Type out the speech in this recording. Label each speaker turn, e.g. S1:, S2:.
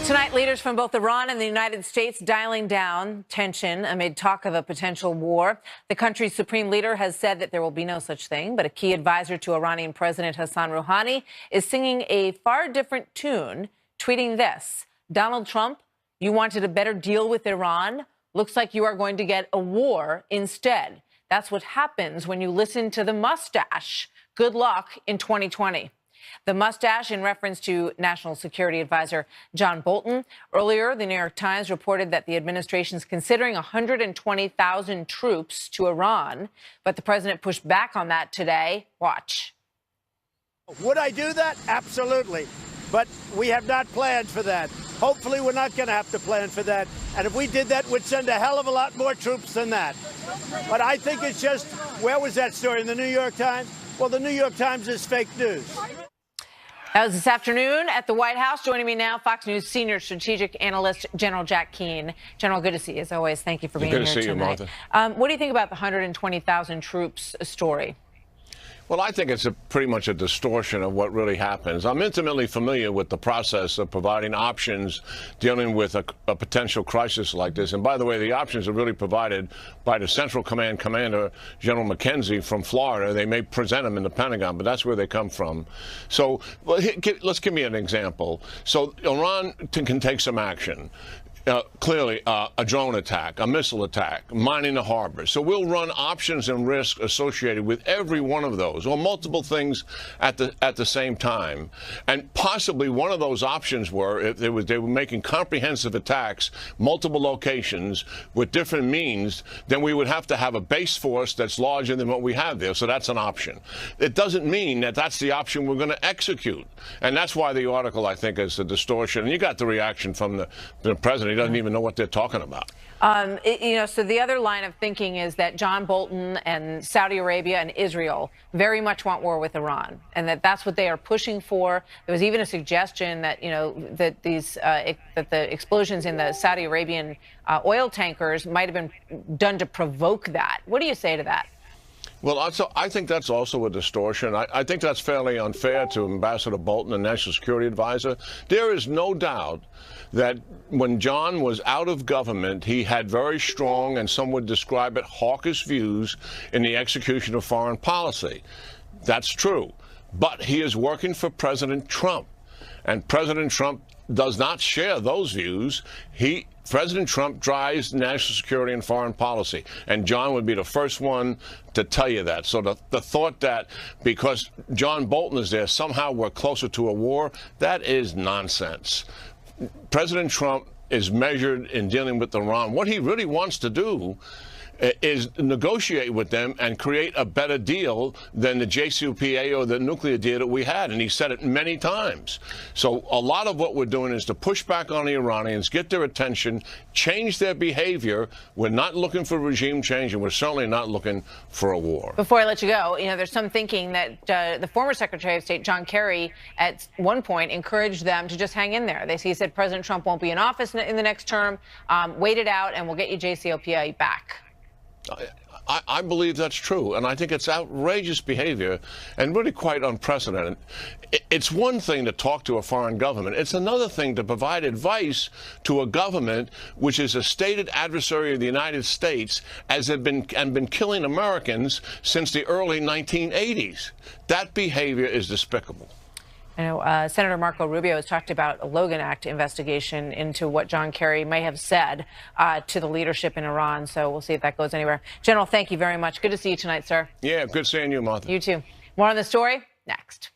S1: Tonight, leaders from both Iran and the United States dialing down tension amid talk of a potential war. The country's supreme leader has said that there will be no such thing, but a key advisor to Iranian President Hassan Rouhani is singing a far different tune, tweeting this: Donald Trump, you wanted a better deal with Iran. Looks like you are going to get a war instead. That's what happens when you listen to the mustache. Good luck in 2020. The mustache in reference to National Security Advisor John Bolton. Earlier, the New York Times reported that the administration is considering 120,000 troops to Iran, but the president pushed back on that today. Watch.
S2: Would I do that? Absolutely. But we have not planned for that. Hopefully, we're not going to have to plan for that. And if we did that, we'd send a hell of a lot more troops than that. But I think it's just, where was that story? In the New York Times? Well, the New York Times is fake news.
S1: That was this afternoon at the White House. Joining me now, Fox News senior strategic analyst General Jack Keane. General, good to see you as always. Thank you for being here tonight. Good to see you, Martha. What do you think about the 120,000 troops story?
S3: Well, I think it's pretty much a distortion of what really happens. I'm intimately familiar with the process of providing options dealing with a potential crisis like this. And by the way, the options are really provided by the Central Command Commander, General McKenzie from Florida. They may present them in the Pentagon, but that's where they come from. So let's give me an example. So Iran can take some action. Clearly, a drone attack, a missile attack, mining the harbor. So we'll run options and risk associated with every one of those, or multiple things at the same time. And possibly one of those options were, if they were making comprehensive attacks, multiple locations with different means, then we would have to have a base force that's larger than what we have there. So that's an option. It doesn't mean that that's the option we're going to execute. And that's why the article, I think, is a distortion. And you got the reaction from the president. He doesn't even know what they're talking about.
S1: So the other line of thinking is that John Bolton and Saudi Arabia and Israel very much want war with Iran, and that's what they are pushing for. There was even a suggestion that that the explosions in the Saudi Arabian oil tankers might have been done to provoke that. What do you say to that?
S3: Well, I think that's also a distortion. I think that's fairly unfair to Ambassador Bolton, the National Security Advisor. There is no doubt that when John was out of government, he had very strong, and some would describe it, hawkish views in the execution of foreign policy. That's true. But he is working for President Trump, and President Trump does not share those views. President Trump drives national security and foreign policy, and John would be the first one to tell you that. So the thought that because John Bolton is there, somehow we're closer to a war, that is nonsense. President Trump is measured in dealing with Iran. What he really wants to do is negotiate with them and create a better deal than the JCPOA or the nuclear deal that we had. And he said it many times. So a lot of what we're doing is to push back on the Iranians, get their attention, change their behavior. We're not looking for regime change, and we're certainly not looking for a war.
S1: Before I let you go, there's some thinking that the former Secretary of State, John Kerry, at one point encouraged them to just hang in there. He said President Trump won't be in office in the next term. Wait it out, and we'll get you JCPOA back.
S3: I believe that's true, and I think it's outrageous behavior and really quite unprecedented. It's one thing to talk to a foreign government. It's another thing to provide advice to a government which is a stated adversary of the United States, as have been killing Americans since the early 1980s. That behavior is despicable.
S1: I know Senator Marco Rubio has talked about a Logan Act investigation into what John Kerry may have said to the leadership in Iran. So we'll see if that goes anywhere. General, thank you very much. Good to see you tonight, sir.
S3: Yeah, good seeing you, Martha.
S1: You too. More on the story next.